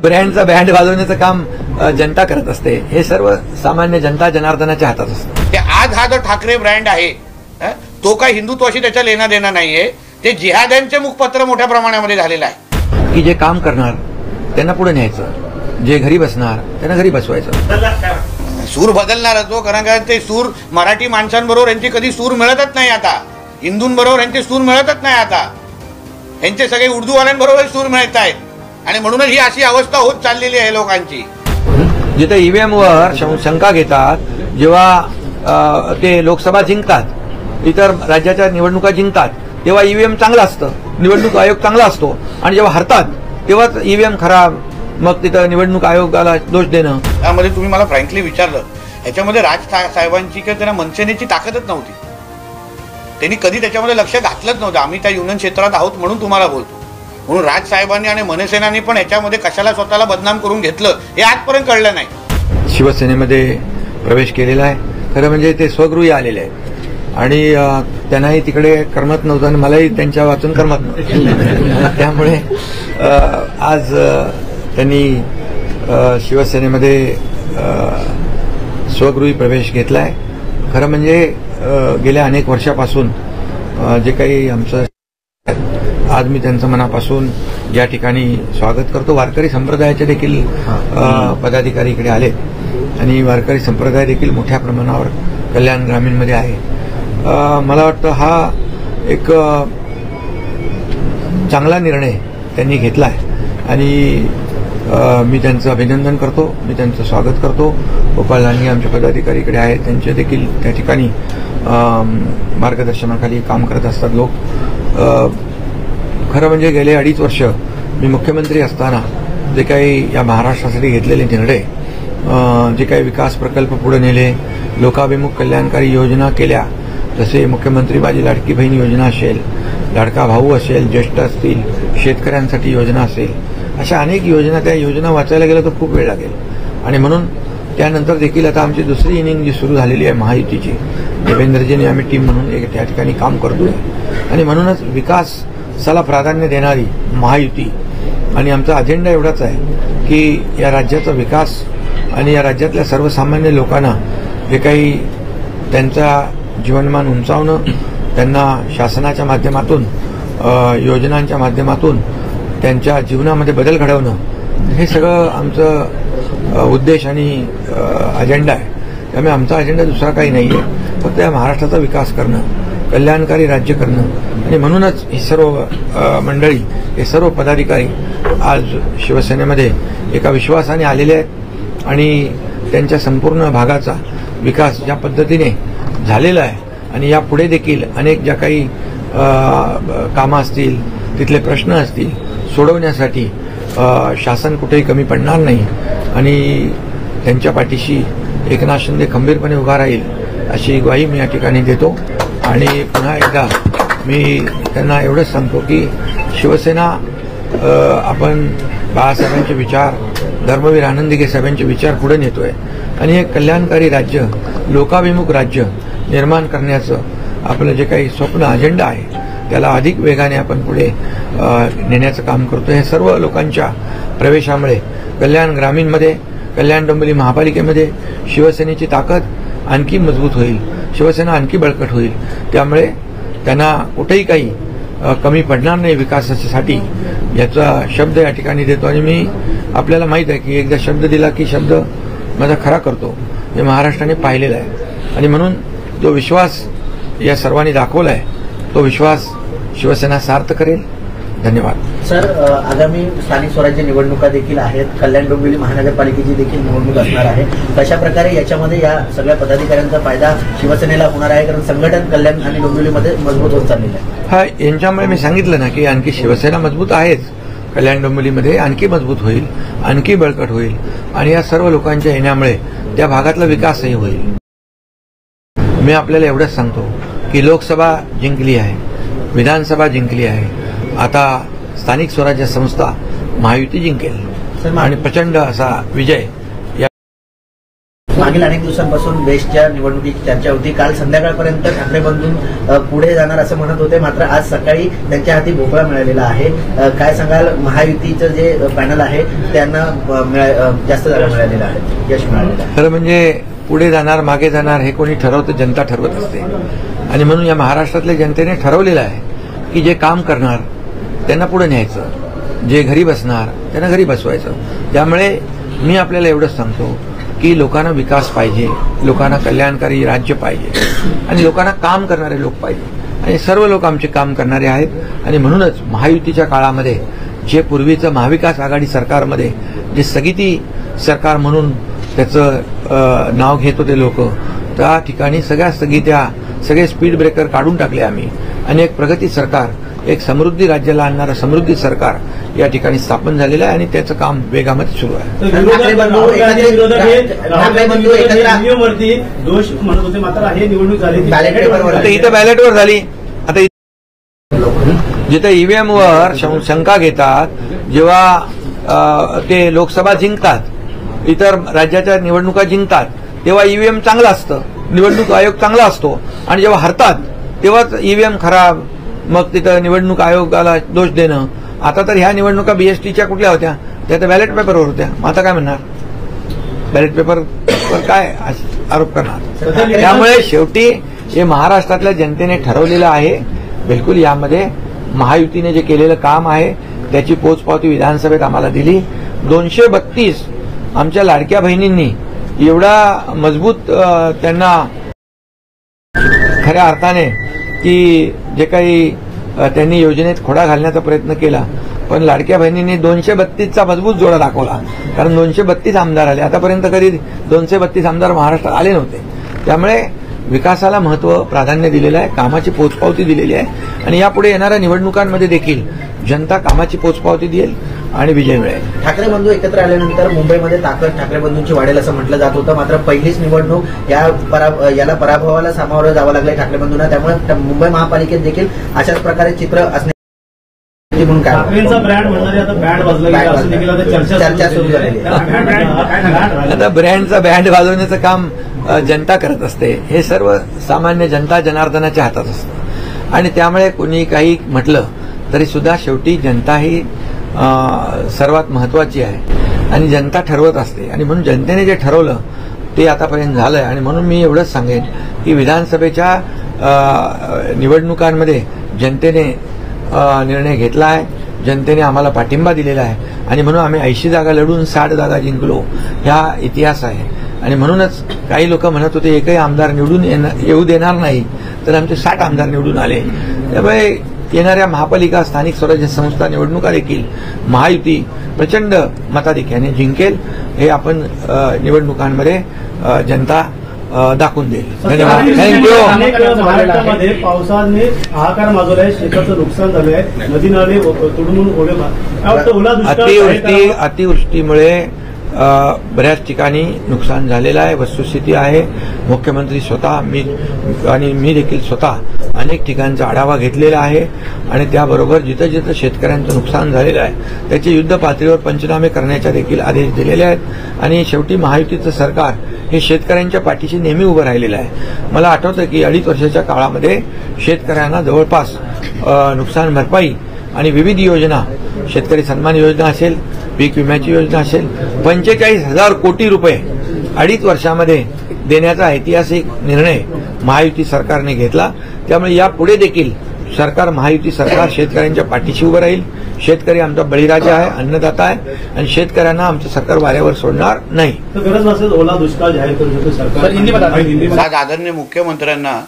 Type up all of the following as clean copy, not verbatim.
ब्रँडचा band वाजवण्याचं काम जनता करत असते. हे सर्व सामान्य जनता जनार्दनाच्या हातात असतं. आज हा जो ठाकरे ब्रँड आहे तो काय हिंदुत्वाशी त्याचा लेना देना नाहीये. ते जिहाद्यांचे मुखपत्र मोठ्या प्रमाणामध्ये झालेलं आहे की जे काम करणार त्यांना पुढे न्यायचं, जे घरी बसणार त्यांना घरी बसवायचं. सूर बदलणारच हो, कारण काय ते सूर मराठी माणसांबरोबर यांची कधी सूर मिळतच नाही. आता हिंदूंबरोबर यांचे सूर मिळतच नाही. आता यांचे सगळे उर्दूवाल्यांबरोबर सूर मिळत आहेत आणि म्हणूनच ही अशी अवस्था होत चाललेली आहे लोकांची. जिथे ईव्हीएम वर शंका घेतात, जेव्हा ते लोकसभा जिंकतात, इतर राज्याच्या निवडणुका जिंकतात, तेव्हा ईव्हीएम चांगला असतं, निवडणूक आयोग चांगला असतो, आणि जेव्हा हरतात तेव्हाच ईव्हीएम खराब, मग तिथं निवडणूक आयोगाला दोष देणं. त्यामध्ये तुम्ही मला फ्रँकली विचारलं, ह्याच्यामध्ये राज साहेबांची किंवा त्यांना मनसेनेची ताकदच नव्हती. त्यांनी कधी त्याच्यामध्ये लक्ष घातलंच नव्हतं. आम्ही त्या युनियन क्षेत्रात आहोत म्हणून तुम्हाला बोलतो. म्हणून राज साहेबांनी आणि मनसेनांनी पण याच्यामध्ये कशाला स्वतःला बदनाम करून घेतलं हे आजपर्यंत कळलं नाही. शिवसेनेमध्ये प्रवेश केलेला आहे. खरं म्हणजे ते स्वगृही आलेले आहेत आणि त्यांनाही तिकडे करमत नव्हतं आणि मलाही त्यांच्या वाचून करमत नव्हतं. त्यामुळे आज त्यांनी शिवसेनेमध्ये स्वगृही प्रवेश घेतलाय. खरं म्हणजे गेल्या अनेक वर्षापासून जे काही आमचं, आज मी त्यांचं मनापासून या ठिकाणी स्वागत करतो. वारकरी संप्रदायाचे देखील पदाधिकारी इकडे आले आणि वारकरी संप्रदाय देखील मोठ्या प्रमाणावर कल्याण ग्रामीणमध्ये आहे. मला वाटतं हा एक चांगला निर्णय त्यांनी घेतला आहे आणि मी त्यांचं अभिनंदन करतो, मी त्यांचं स्वागत करतो. गोपाल लांडगे आमचे पदाधिकारी इकडे आहेत, त्यांचे देखील त्या ठिकाणी मार्गदर्शनाखाली काम करत असतात लोक. खरं म्हणजे गेले 2.5 वर्ष मी मुख्यमंत्री असताना जे काही या महाराष्ट्रासाठी घेतलेले निर्णय, जे काही विकास प्रकल्प पुढे नेले, लोकाभिमुख कल्याणकारी योजना केल्या, जसे मुख्यमंत्री माझी लाडकी बहीण योजना असेल, लाडका भाऊ असेल, ज्येष्ठ असतील, शेतकऱ्यांसाठी योजना असेल, अशा अनेक योजना, त्या योजना वाचायला गेलं तर खूप वेळ लागेल. आणि म्हणून त्यानंतर देखील आता आमची दुसरी इनिंग जी सुरू झालेली आहे महायुतीची, देवेंद्रजींनी आम्ही टीम म्हणून त्या ठिकाणी काम करतोय आणि म्हणूनच विकासाला प्राधान्य देणारी महायुती. आणि आमचा अजेंडा एवढाच आहे की या राज्याचा विकास आणि या राज्यातल्या सर्वसामान्य लोकांना जे काही त्यांचा जीवनमान उंचावणं, त्यांना शासनाच्या माध्यमातून, योजनांच्या माध्यमातून त्यांच्या जीवनामध्ये बदल घडवणं, हे सगळं आमचं उद्देश आणि अजेंडा आहे. त्यामुळे आमचा अजेंडा दुसरा काही नाही आहे, फक्त या महाराष्ट्राचा विकास करणं, कल्याणकारी राज्य करणं. आणि म्हणूनच ही सर्व मंडळी, हे सर्व पदाधिकारी आज शिवसेनेमध्ये एका विश्वासाने आलेले आहेत आणि त्यांच्या संपूर्ण भागाचा विकास ज्या पद्धतीने झालेला आहे आणि यापुढे देखील अनेक ज्या काही कामं असतील, तिथले प्रश्न असतील, सोडवण्यासाठी शासन कुठेही कमी पडणार नाही आणि त्यांच्या पाठीशी एकनाथ शिंदे खंबीरपणे उभा राहील अशी ग्वाही मी या ठिकाणी देतो. आणि पुन्हा एकदा मी त्यांना एवढंच सांगतो की शिवसेना, आपण बाळासाहेबांचे विचार, धर्मवीर आनंदीगे साहेबांचे विचार पुढे नेतोय आणि एक कल्याणकारी राज्य, लोकाभिमुख राज्य निर्माण करण्याचं आपलं जे काही स्वप्न, अजेंडा आहे, त्याला अधिक वेगाने आपण पुढे नेण्याचं काम करतो. हे सर्व लोकांच्या प्रवेशामुळे कल्याण ग्रामीणमध्ये, कल्याण डोंबिवली महापालिकेमध्ये शिवसेनेची ताकद आणखी मजबूत होईल, शिवसेना आणखी बळकट होईल. त्यामुळे त्यांना कुठेही काही कमी पडणार नाही विकासासाठी, याचा शब्द या ठिकाणी देतो. आणि मी, आपल्याला माहीत आहे की एकदा शब्द दिला की शब्द माझा खरा करतो, हे महाराष्ट्राने पाहिलेलं आहे. आणि म्हणून जो विश्वास या सर्वांनी दाखवला आहे, तो विश्वास शिवसेना सार्थ करेल. धन्यवाद. सर, आगामी स्थानिक स्वराज्य निवडणुका देखील आहेत, कल्याण डोंबिवली महानगरपालिकेची देखील निवडणूक असणार आहे. कशा प्रकारे याच्यामध्ये या सगळ्या पदाधिकाऱ्यांचा फायदा शिवसेनेला होणार आहे, कारण संघटन कल्याण आणि डोंबिवलीमध्ये मजबूत होत चाललेलं आहे. हा, यांच्यामुळे मी सांगितलं ना की आणखी शिवसेना मजबूत आहेच, कल्याण डोंबिवलीमध्ये आणखी मजबूत होईल, आणखी बळकट होईल आणि या सर्व लोकांच्या येण्यामुळे त्या भागातला विकासही होईल. मी आपल्याला एवढंच सांगतो की लोकसभा जिंकली आहे, विधानसभा जिंकली आहे, आता स्थानिक स्वराज्य संस्था महायुती जिंकेल आणि प्रचंड असा विजय मागील अनेक दिवसांपासून बेस्टच्या निवडणुकीची चर्चा होती. काल संध्याकाळपर्यंत ठाकरे बंधू पुढे जाणार असं म्हणत होते, मात्र आज सकाळी त्यांच्या हाती भोपळा मिळालेला आहे. काय सांगाल, महायुतीचं जे पॅनल आहे त्यांना जास्त जागा मिळालेला आहे, यश मिळालेलं आहे? खरं म्हणजे पुढे जाणार मागे जाणार हे कोणी ठरवतं, जनता ठरवत असते. आणि म्हणून या महाराष्ट्रातल्या जनतेने ठरवलेलं आहे की जे काम करणार त्यांना पुढे न्यायचं, जे घरी बसणार त्यांना घरी बसवायचं. त्यामुळे मी आपल्याला एवढंच सांगतो की लोकांना विकास पाहिजे, लोकांना कल्याणकारी राज्य पाहिजे आणि लोकांना काम करणारे लोक पाहिजे. आणि सर्व लोक आमचे काम करणारे आहेत. आणि म्हणूनच महायुतीच्या काळामध्ये जे पूर्वीचं महाविकास आघाडी सरकारमध्ये जे स्थगिती सरकार म्हणून त्याचं नाव घेत होते लोक, त्या ठिकाणी सगळ्या स्थगित्या, सगळे स्पीड ब्रेकर काढून टाकले आम्ही. आणि एक प्रगती सरकार, एक समृद्धी राज्याला आणणारं समृद्धी सरकार या ठिकाणी स्थापन झालेलं आहे आणि त्याचं काम वेगामध्ये सुरू आहे. दोष म्हणत होते, मात्र हे निवडणूक झाली आता इथं बॅलेटवर झाली. आता जिथं ईव्हीएमवर शंका घेतात, जेव्हा ते लोकसभा जिंकतात, इतर राज्याच्या निवडणुका जिंकतात, तेव्हा ईव्हीएम चांगलं असतं, निवडणूक आयोग चांगला असतो. आणि जेव्हा हरतात तेव्हाच ईव्हीएम खराब, मग तिथं निवडणूक आयोगाला दोष देणं. आता तर ह्या निवडणुका बीएसटीच्या कुठल्या होत्या, त्या तर बॅलेट पेपरवर होत्या. मग आता काय म्हणणार, बॅलेट पेपरवर काय आरोप करणार? त्यामुळे शेवटी हे महाराष्ट्रातल्या जनतेने ठरवलेलं आहे. बिलकुल यामध्ये महायुतीने जे केलेलं काम आहे त्याची पोचपावती विधानसभेत आम्हाला दिली. 232 आमच्या लाडक्या बहिणींनी एवढा मजबूत त्यांना खऱ्या अर्थाने की जे काही त्यांनी योजनेत खोडा घालण्याचा प्रयत्न केला, पण लाडक्या बहिणींनी 232चा मजबूत जोडा दाखवला. कारण 232 आमदार आले. आतापर्यंत कधी 232 आमदार महाराष्ट्रात आले नव्हते. त्यामुळे विकासाला महत्व, प्राधान्य दिलेलं आहे, कामाची पोचपावती दिलेली आहे. आणि यापुढे येणाऱ्या निवडणुकांमध्ये देखील जनता कामाची पोचपावती देईल आणि विजय मिळेल. ठाकरे बंधू एकत्र आल्यानंतर मुंबईमध्ये ताकद ठाकरे बंधूंची वाढेल असं म्हटलं जात होतं, मात्र पहिलीच निवडणूक याला पराभवाला सामोरं जावं लागलंय ठाकरे बंधूंना. त्यामुळे मुंबई महापालिकेत देखील अशाच प्रकारे चित्र असणे म्हणून काय चर्चा सुरू झालेली आहे. आता ब्रँडचा बँड वाजवण्याचं काम जनता करत असते. हे सर्व सामान्य जनता जनार्दनाच्या हातात असतं. आणि त्यामुळे कोणी काही म्हटलं तरी सुद्धा शेवटी जनता ही सर्वात महत्वाची आहे आणि जनता ठरवत असते. आणि म्हणून जनतेने जे ठरवलं ते आतापर्यंत झालंय. आणि म्हणून मी एवढंच सांगेन की विधानसभेच्या निवडणुकांमध्ये जनतेने निर्णय घेतला आहे, जनतेने आम्हाला पाठिंबा दिलेला आहे. आणि म्हणून आम्ही 80 जागा लढून 60 जागा जिंकलो, हा इतिहास आहे. आणि म्हणूनच काही लोक म्हणत होते एकही आमदार निवडून येऊ देणार नाही, तर आमचे 60 आमदार निवडून आले. त्यामुळे येणाऱ्या महापालिका, स्थानिक स्वराज्य संस्था निवडणुका देखील महायुती प्रचंड मताधिक्याने जिंकेल, हे आपण निवडणुकांमध्ये जनता दाखवून देईल. धन्यवाद. थँक्यू. महाराष्ट्रामध्ये पावसाने हाहाकार माजवलाय, शेताचं नुकसान झालंय, नदी नाले तुडून अतिवृष्टीमुळे बऱ्याच ठिकाणी नुकसान झालेलं आहे, वस्तुस्थिती आहे. मुख्यमंत्री स्वतः मी देखील स्वतः अनेक ठिकाणचा आढावा घेतलेला आहे. आणि त्याबरोबर जिथं जिथं शेतकऱ्यांचं नुकसान झालेलं आहे त्याचे युद्ध पातळीवर पंचनामे करण्याचे देखील आदेश दिलेले आहेत. आणि शेवटी महायुतीचं सरकार हे शेतकऱ्यांच्या पाठीशी नेहमी उभं राहिलेलं आहे. मला आठवतं की 2.5 वर्षाच्या काळामध्ये शेतकऱ्यांना जवळपास नुकसान भरपाई आणि विविध योजना, शेतकरी सन्मान योजना असेल, पीक विम्याची योजना असेल, 45,000 कोटी रुपये 2.5 वर्षामध्ये देण्याचा ऐतिहासिक निर्णय महायुती सरकारने घेतला. त्यामुळे यापुढे देखील सरकार, महायुती सरकार शेतकऱ्यांच्या पाठीशी उभं राहील. शेतकरी आमचा बळीराजा आहे, अन्नदाता आहे आणि शेतकऱ्यांना आमचं सरकार वाऱ्यावर सोडणार नाही. गरज नसेल ओला दुष्काळ जाहीर करू शकतो सरकार. आज आदरणीय मुख्यमंत्र्यांना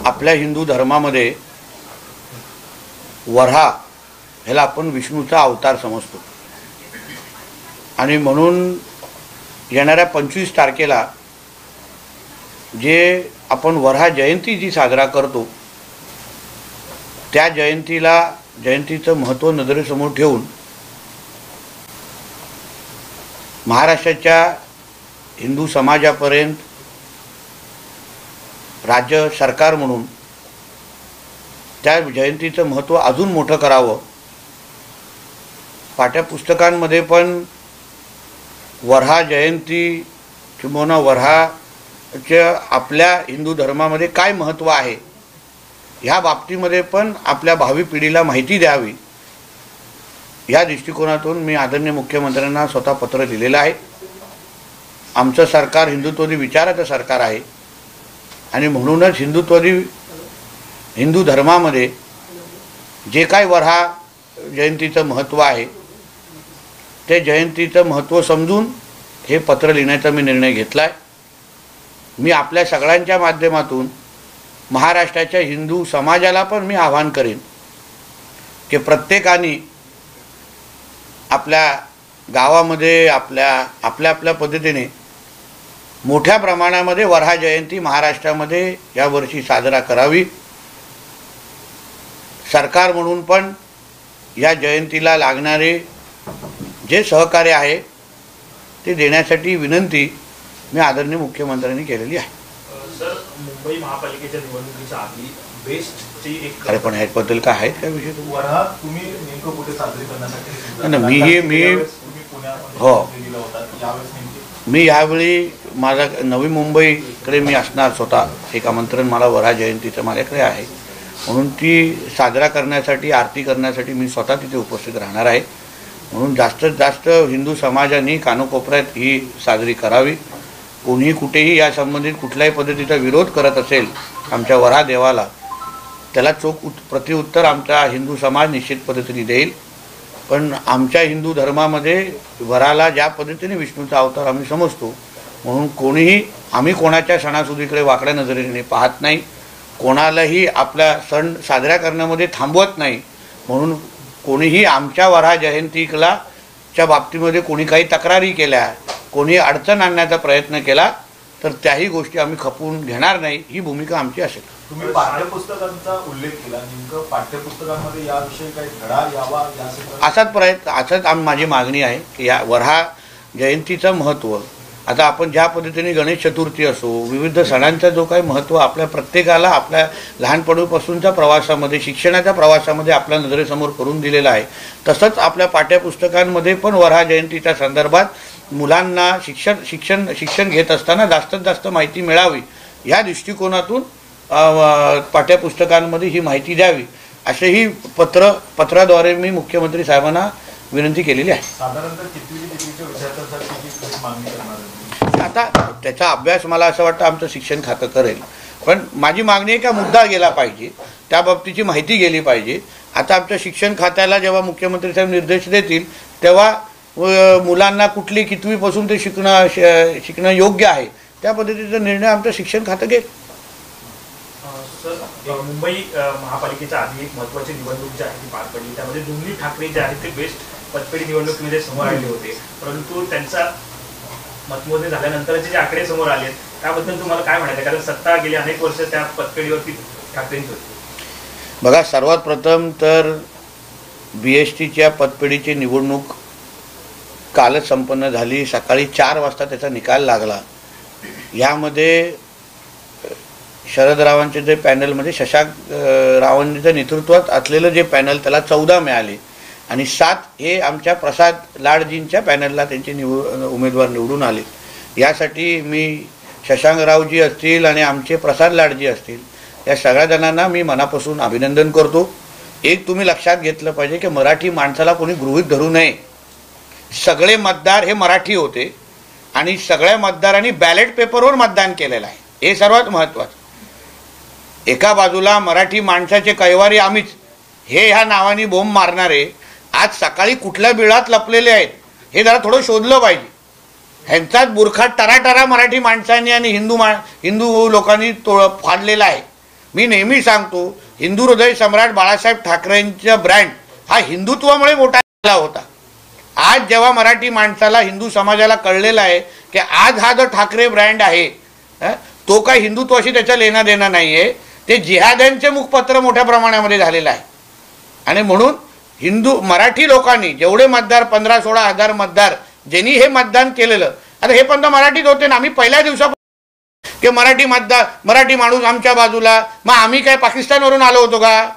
आपल्या हिंदू धर्मामध्ये वऱ्हा ह्याला आपण विष्णूचा अवतार समजतो. आणि म्हणून येणाऱ्या 25 तारखेला जे आपण वऱ्हा जयंती जी साजरा करतो, त्या जयंतीचं महत्त्व नजरेसमोर ठेवून महाराष्ट्राच्या हिंदू समाजापर्यंत राज्य सरकार म्हणून त्या जयंतीचं महत्त्व अजून मोठं करावं. पाठ्यपुस्तकांमध्ये पण वर्हा जयंती किंवा वर्हाच्या आपल्या हिंदू धर्मामध्ये काय महत्त्व आहे ह्या बाबतीमध्ये पण आपल्या भावी पिढीला माहिती द्यावी या दृष्टिकोनातून मी आदरणीय मुख्यमंत्र्यांना स्वतः पत्र लिहिलेलं आहे. आमचं सरकार हिंदुत्ववादी विचाराचं सरकार आहे आणि म्हणूनच हिंदू धर्मामध्ये जे काय वर्हा जयंतीचं महत्त्व आहे ते जयंतीचं महत्त्व समजून हे पत्र लिहिण्याचा मी निर्णय घेतला आहे. मी आपल्या सगळ्यांच्या माध्यमातून महाराष्ट्राच्या हिंदू समाजाला पण मी आवाहन करेन की प्रत्येकाने आपल्या गावामध्ये आपल्या पद्धतीने मोठ्या प्रमाणामध्ये वर्हा जयंती महाराष्ट्रामध्ये यावर्षी साजरा करावी. सरकार म्हणून पण या जयंतीला लागणारे जे सहकार्य आहे ते देण्यासाठी विनंती मी आदरणीय मुख्यमंत्र्यांनी केलेली आहे. सर, मुंबई महापालिकेच्या निवडणुकीच्या आधी बेस्टची एक अरे पण ह्याबद्दल काय आहेत का विषय वर्हा तुम्ही नेमकं कुठे साजरी करण्यासाठी मी यावेळी माझा नवी मुंबईकडे मी असणार स्वतः. एक आमंत्रण मला वर्हा जयंतीचं माझ्याकडे आहे म्हणून ती साजरा करण्यासाठी आरती करण्यासाठी मी स्वतः तिथे उपस्थित राहणार आहे. म्हणून जास्तीत जास्त हिंदू समाजाने कानोकोपऱ्यात ही साजरी करावी. कोणीही कुठेही या संबंधित कुठल्याही पद्धतीचा विरोध करत असेल आमच्या वर्हा देवाला त्याला चोख प्रतिउत्तर आमचा हिंदू समाज निश्चित पद्धतीने देईल. पण आमच्या हिंदू धर्मामध्ये वराला ज्या पद्धतीने विष्णूचा अवतार आम्ही समजतो म्हणून आम्ही कोणाच्या सणासुदीकडे वाकड्या नजरेने पाहत नाही. कोणालाही आपला सण साजरा करण्यामध्ये थांबवत नाही. म्हणून कोणीही आमच्या वर्हा जयंतीला च्या बाबतीमध्ये कोणी काही तक्रारी केल्या कोणी अडचण आणण्याचा प्रयत्न केला तर त्याही गोष्टी आम्ही खपवून घेणार नाही. ही भूमिका आमची असेल. तुम्ही पाठ्यपुस्तकांचा उल्लेख केला, नेमकं पाठ्यपुस्तकांमध्ये याविषयी काही धडा यावा असाच माझी मागणी आहे की या वर्हा जयंतीचं महत्त्व आता आपण ज्या पद्धतीने गणेश चतुर्थी असो विविध सणांचा जो काही महत्त्व आपल्या प्रत्येकाला आपल्या लहानपणीपासूनच्या प्रवासामध्ये शिक्षणाच्या प्रवासामध्ये आपल्या नजरेसमोर करून दिलेला आहे तसंच आपल्या पाठ्यपुस्तकांमध्ये पण वर्हा जयंतीच्या संदर्भात मुलांना शिक्षण घेत असताना जास्तीत जास्त माहिती मिळावी या दृष्टिकोनातून पाठ्यपुस्तकांमध्ये ही माहिती द्यावी असेही पत्राद्वारे मी मुख्यमंत्री साहेबांना विनंती केलेली आहे. साधारणतः कितवीच्या विद्यार्थ्यांसाठी मागणी करणार आता त्याचा अभ्यास मला असं वाटतं आमचं शिक्षण खातं करेल. पण माझी मागणी आहे का मुद्दा गेला पाहिजे त्या बाबतीची माहिती गेली पाहिजे. आता आमच्या शिक्षण खात्याला जेव्हा मुख्यमंत्री साहेब निर्देश देतील तेव्हा मुलांना कुठली कितवीपासून ते शिकणं योग्य आहे त्या पद्धतीचा निर्णय आमचं शिक्षण खातं घेईल. सर, मुंबई महापालिकेच्या आधी एक महत्त्वाची निवडणूक जी आहे ती पार पडली. त्यामध्ये दोन्ही ठाकरे जे आहेत ते बेस्ट पतपेढी निवडणुकीमध्ये समोर आले होते परंतु त्यांचा मतमोजणी झाल्यानंतरचे जे आकडे समोर आले त्याबद्दल तुम्हाला काय म्हणायचं कारण सत्ता गेली अनेक वर्ष त्या पतपेढीवरती ठाकरेंची होती. बघा सर्वात प्रथम तर BSTच्या पतपेढीची निवडणूक कालच संपन्न झाली. सकाळी 4 वाजता त्याचा निकाल लागला. यामध्ये शरदरावांचे जे पॅनलमध्ये शशांक रावांच्या नेतृत्वात असलेलं जे पॅनल त्याला 14 मिळाले आणि 7 हे आमच्या प्रसाद लाडजींच्या पॅनलला त्यांचे उमेदवार निवडून आले. यासाठी मी शशांकरावजी असतील आणि आमचे प्रसाद लाडजी असतील या सगळ्या जणांना मी मनापासून अभिनंदन करतो. एक तुम्ही लक्षात घेतलं पाहिजे की मराठी माणसाला कोणी गृहीत धरू नये. सगळे मतदार हे मराठी होते आणि सगळ्या मतदारांनी बॅलेट पेपरवर मतदान केलेलं आहे हे सर्वात महत्त्वाचं. एका बाजूला मराठी माणसाचे कैवारी आम्हीच हे ह्या नावाने बोंब मारणारे आज सकाळी कुठल्या बिळात लपलेले आहेत हे जरा थोडं शोधलं पाहिजे. ह्यांचाच बुरखा टराटरा मराठी माणसांनी आणि हिंदू लोकांनी फाडलेला आहे. मी नेहमी सांगतो हिंदू हृदय सम्राट बाळासाहेब ठाकरेंचा ब्रँड हा हिंदुत्वामुळे मोठा झाला होता. आज जेव्हा मराठी माणसाला हिंदू समाजाला कळलेला आहे की आज हा जो ठाकरे ब्रँड आहे तो काय हिंदुत्वाशी त्याचा लेना देणं नाही आहे. ते जिहाद्यांचे मुखपत्र मोठ्या प्रमाणामध्ये झालेलं आहे आणि म्हणून मराठी लोकांनी जेवढे मतदार 15-16 हजार मतदार ज्यांनी हे मतदान केलेलं आता हे पण मराठीत होते ना. आम्ही पहिल्या दिवसापासून की मराठी माणूस आमच्या बाजूला मग आम्ही काय पाकिस्तानवरून आलो होतो का.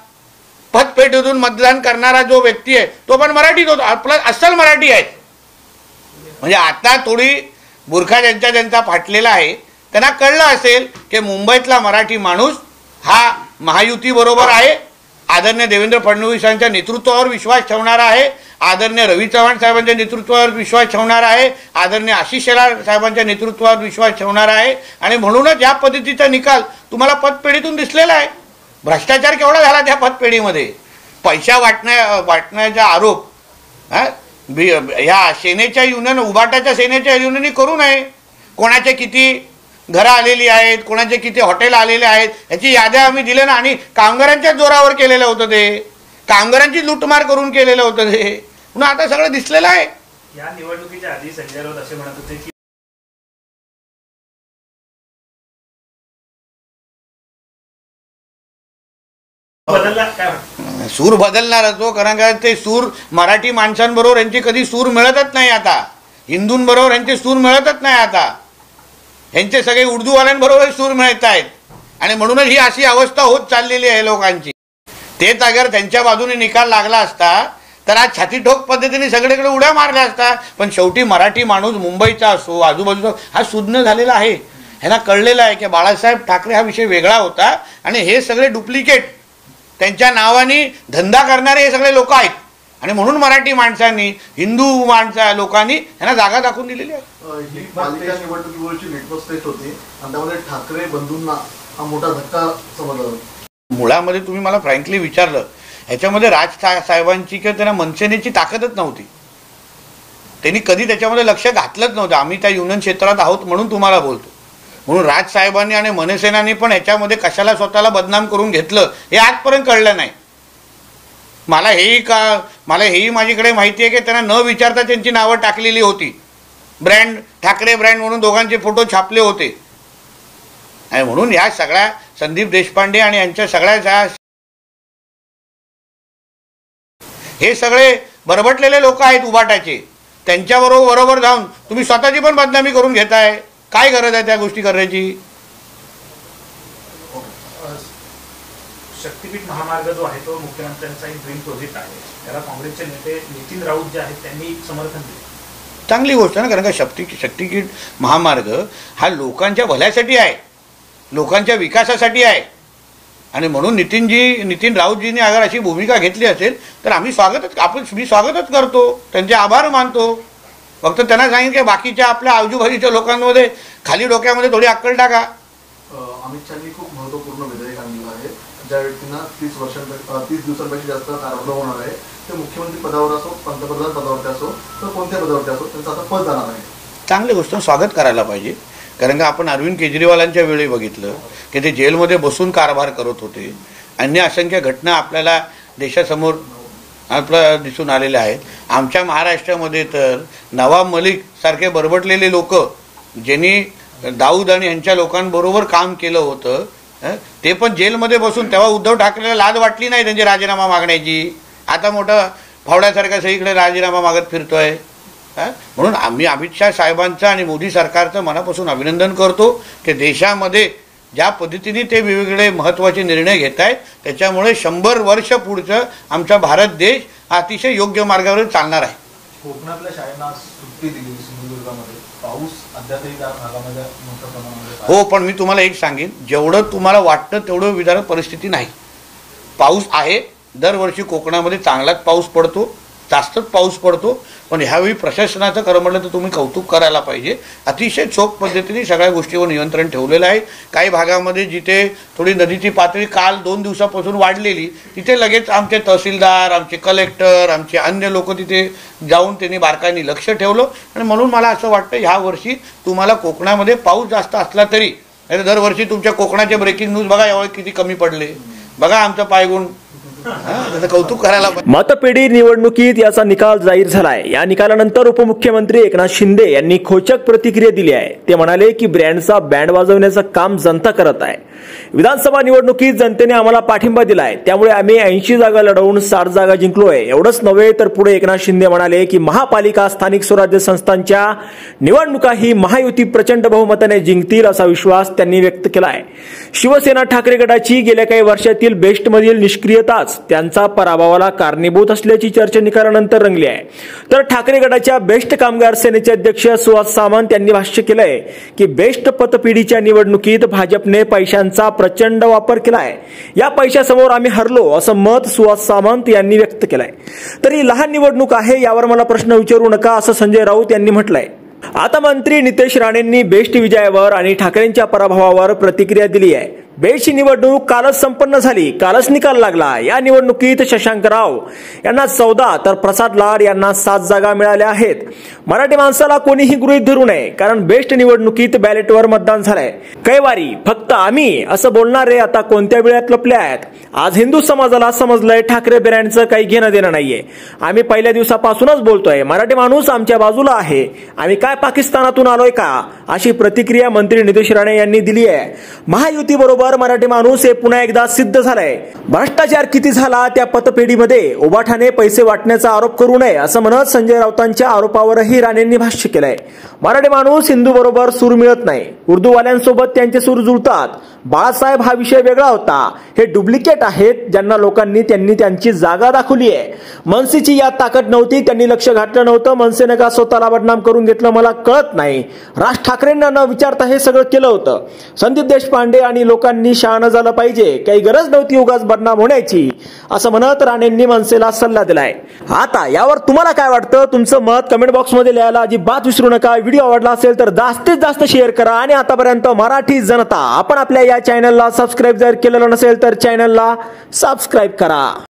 पतपेढीतून मतदान करणारा जो व्यक्ती आहे तो पण मराठीत होता. आपला अस्सल मराठी आहे. म्हणजे आता थोडी बुरखा ज्यांचा फाटलेला आहे त्यांना कळलं असेल की मुंबईतला मराठी माणूस हा महायुती बरोबर आहे, आदरणीय देवेंद्र फडणवीसांच्या नेतृत्वावर विश्वास ठेवणारा आहे, आदरणीय रवी चव्हाण साहेबांच्या नेतृत्वावर विश्वास ठेवणारा आहे, आदरणीय आशिष शेलार साहेबांच्या नेतृत्वावर विश्वास ठेवणारा आहे. आणि म्हणूनच या पद्धतीचा निकाल तुम्हाला पतपेढीतून दिसलेला आहे. भ्रष्टाचार केवढा झाला त्या पतपेढीमध्ये, पैसा वाटण्याचा आरोप ह्या सेनेच्या युनियन, उबाटाच्या सेनेच्या युनियननी करू नये. कोणाचे किती घरं आलेली आहेत, कोणाचे किती हॉटेल आलेले आहेत याची याद्या आम्ही दिल्या ना. आणि कामगारांच्या जोरावर केलेलं होतं ते, कामगारांची लूटमार करून केलेलं होतं ते. म्हणून आता सगळं दिसलेलं आहे. या निवडणुकीच्या आधी संजय राऊत असे म्हणत होते की बदलला, काय वाटतं? सूर बदलणार तो, कारण का ते सूर मराठी माणसांबरोबर यांची कधी सूर मिळतच नाही. आता हिंदूंबरोबर यांचे सूर मिळतच नाही. आता यांचे सगळे उर्दूवाल्यांबरोबर सूर मिळत आहेत. आणि म्हणूनच ही अशी अवस्था होत चाललेली आहे लोकांची. तेच अगर त्यांच्या बाजूने निकाल लागला असता तर आज छातीठोक पद्धतीने सगळीकडे उड्या मारल्या असता. पण शेवटी मराठी माणूस मुंबईचा असो, आजूबाजूचा, हा सुज्ञ झालेला आहे. ह्यांना कळलेलं आहे की बाळासाहेब ठाकरे हा विषय वेगळा होता आणि हे सगळे डुप्लिकेट त्यांच्या नावाने धंदा करणारे हे सगळे लोक आहेत. आणि म्हणून मराठी माणसांनी, हिंदू लोकांनी यांना जागा दाखवून दिलेली आहे. ही पालिका निवडणुकीवरची लिटमस टेस्ट होती आणि त्यामध्ये ठाकरे बंधूंना हा मोठा धक्का समजला. मुळामध्ये तुम्ही मला फ्रँकली विचारलं, ह्याच्यामध्ये राज साहेबांची किंवा त्यांना मनसेनेची ताकदच नव्हती. त्यांनी कधी त्याच्यामध्ये लक्ष घातलंच नव्हतं. आम्ही त्या युनियन क्षेत्रात आहोत म्हणून तुम्हाला बोलतो. म्हणून राज साहेबांनी आणि मनसेनाने पण ह्याच्यामध्ये कशाला स्वतःला बदनाम करून घेतलं हे आजपर्यंत कळलं नाही. मला हेही माझ्याकडे माहिती आहे की त्यांना न विचारता त्यांची नावं टाकलेली होती. ब्रँड, ठाकरे ब्रँड म्हणून दोघांचे फोटो छापले होते. आणि म्हणून ह्या सगळ्या संदीप देशपांडे आणि यांच्या सगळ्या हे सगळे बरबटलेले लोक आहेत उबाटाचे. त्यांच्याबरोबर जाऊन तुम्ही स्वतःची पण बदनामी करून घेताय. काय गरज आहे त्या गोष्टी करण्याची? शक्तीपीठ महामार्ग जो आहे तो मुख्यमंत्र्यांचा एक ड्रीम प्रोजेक्ट आहे. त्याला काँग्रेसचे नेते नितीन राऊत जे आहेत त्यांनी समर्थन दिले. चांगली गोष्ट ना, कारण का शक्तीपीठ महामार्ग हा लोकांच्या भल्यासाठी आहे, लोकांच्या विकासासाठी आहे. आणि म्हणून नितीन राऊतजींनी अगर अशी भूमिका घेतली असेल तर मी स्वागतच करतो, त्यांचे आभार मानतो. फक्त त्यांना सांगेन की बाकीच्या आपल्या आजूबाजूच्या लोकांमध्ये खाली डोक्यामध्ये थोडी अक्कल टाका. अमित शहानी खूप महत्त्वपूर्ण विधेयक आणलेलं आहे. ज्या व्यक्तींना 30 दिवसांपेक्षा जास्त कारागृह होणार आहे ते मुख्यमंत्री पदावर असो, पंतप्रधान पदावरती असो, तर कोणत्या पदावरती असो, त्यांचं आता पद जाणार आहे. चांगली गोष्ट, स्वागत करायला पाहिजे. कारण का आपण अरविंद केजरीवालांच्या वेळी बघितलं की ते जेलमध्ये बसून कारभार करत होते. अन्य असंख्य घटना आपल्याला देशासमोर आपलं दिसून आलेले आहेत. आमच्या महाराष्ट्रामध्ये तर नवाब मलिक सारखे बरबटलेले लोक, ज्यांनी दाऊद आणि यांच्या लोकांबरोबर काम केलं होतं, ते पण जेलमध्ये बसून, तेव्हा उद्धव ठाकरेला लाज वाटली नाही त्यांची राजीनामा मागण्याची. आता मोठं फावड्यासारखा सगळीकडे राजीनामा मागत फिरतोय. म्हणून आम्ही अमित शाह साहेबांचं आणि मोदी सरकारचं मनापासून अभिनंदन करतो की देशामध्ये ज्या पद्धतीने ते वेगवेगळे महत्त्वाचे निर्णय घेत आहेत त्याच्यामुळे 100 वर्ष पुढचं आमचा भारत देश अतिशय योग्य मार्गावर चालणार आहे. कोकणातल्या शाळांना सुट्टी दिली सिंधुदुर्गामध्ये, पाऊस अद्यापही त्या भागामध्ये मोठ्या प्रमाणामध्ये हो, पण मी तुम्हाला एक सांगेन, जेवढं तुम्हाला वाटतं तेवढं विधान परिस्थिती नाही. पाऊस आहे, दरवर्षी कोकणामध्ये चांगलाच पाऊस पडतो, जास्तच पाऊस पडतो. पण ह्यावेळी प्रशासनाचं खरं म्हटलं तर तुम्ही कौतुक करायला पाहिजे. अतिशय चोख पद्धतीने सगळ्या गोष्टीवर नियंत्रण ठेवलेलं आहे. काही भागामध्ये जिथे थोडी नदीची पातळी काल 2 दिवसापासून वाढलेली, तिथे लगेच आमचे तहसीलदार, आमचे कलेक्टर, आमचे अन्य लोक तिथे जाऊन त्यांनी बारकाईने लक्ष ठेवलं. आणि म्हणून मला असं वाटतं ह्या वर्षी तुम्हाला कोकणामध्ये पाऊस जास्त असला तरी, दरवर्षी तुमच्या कोकणाचे ब्रेकिंग न्यूज बघा यावेळी किती कमी पडले, बघा आमचं पायगुण, कौतुक करायला. मतपेढी निवडणुकीत याचा निकाल जाहीर झालाय. या निकालानंतर उपमुख्यमंत्री एकनाथ शिंदे यांनी खोचक प्रतिक्रिया दिली आहे. ते म्हणाले की ब्रँडचा बँड वाजवण्याचं काम जनता करत आहे. विधानसभा निवडणुकीत जनतेने आम्हाला पाठिंबा दिलाय, त्यामुळे आम्ही 80 जागा लढवून 60 जागा जिंकलोय. एवढंच नव्हे तर पुढे एकनाथ शिंदे म्हणाले की महापालिका स्थानिक स्वराज्य संस्थांच्या निवडणुका ही महायुती प्रचंड बहुमताने जिंकतील असा विश्वास त्यांनी व्यक्त केलाय. शिवसेना ठाकरे गटाची गेल्या काही वर्षातील बेस्टमधील निष्क्रियताच त्यांचा पराभवाला कारणीभूत असल्याची चर्चा निकालानंतर रंगली आहे. तर ठाकरे गटाच्या बेस्ट कामगार सेनेचे अध्यक्ष सुहास सामंत यांनी भाष्य केलंय की बेस्ट पतपिढीच्या निवडणुकीत भाजपने पैशांचा प्रचंड वापर केलाय. या पैशासमोर आम्ही हरलो असं मत सुहास सामंत यांनी व्यक्त केलंय. तरी लहान निवडणूक आहे यावर मला प्रश्न विचारू नका असं संजय राऊत यांनी म्हटलंय. आता मंत्री नितेश राणेंनी बेस्ट विजयावर आणि ठाकरेंच्या पराभवावर प्रतिक्रिया दिली आहे. बेस्टची निवडणूक कालच संपन्न झाली, कालच निकाल लागला. या निवडणुकीत शशांक राव यांना 14 तर प्रसाद लाड यांना 7 जागा मिळाल्या आहेत. मराठी माणसाला कोणीही गृहीत धरू नये, कारण बेस्ट निवडणुकीत बॅलेटवर मतदान झालंय. कैवारी फक्त आम्ही असं बोलणारे आता कोणत्या वेळात लपले आहेत. आज हिंदू समाजाला समजलंय ठाकरे बिर्याणीचं काही घेणं देणं नाहीये. आम्ही पहिल्या दिवसापासूनच बोलतोय, मराठी माणूस आमच्या बाजूला आहे. आम्ही काय पाकिस्तानातून आलोय का, अशी प्रतिक्रिया मंत्री नितेश राणे यांनी दिली आहे. महायुती बरोबर मराठी माणूस हे पुन्हा एकदा सिद्ध झालंय. भ्रष्टाचार किती झाला त्या पतपेढीमध्ये उबाठाने पैसे वाटण्याचा आरोप करू नये असं म्हणत संजय राऊतांच्या आरोपावरही राणेंनी भाष्य केलंय. मराठी माणूस हिंदू बरोबर सूर मिळत नाही, उर्दूवाल्यांसोबत त्यांचे सूर जुळतात. बाळासाहेब हा विषय वेगळा होता. हे डुप्लिकेट आहेत ज्यांना लोकांनी त्यांची जागा दाखवली आहे. मनसेची यात ताकद नव्हती, त्यांनी लक्ष घातलं नव्हतं. मनसेनं का स्वतःला बदनाम करून घेतलं मला कळत नाही. राज ठाकरेंना न विचारता हे सगळं केलं होतं. संदीप देशपांडे आणि लोकांनी शहाणं झालं पाहिजे, काही गरज नव्हती उगाच बदनाम होण्याची असं म्हणत राणेंनी मनसेला सल्ला दिलाय. आता यावर तुम्हाला काय वाटतं, तुमचं मत कमेंट बॉक्समध्ये लिहायला अजिबात विसरू नका. व्हिडिओ आवडला असेल तर जास्तीत जास्त शेअर करा. आणि आतापर्यंत मराठी जनता आपण आपल्या या चॅनलला सबस्क्राईब जर केलेलं नसेल तर चॅनलला सबस्क्राईब करा.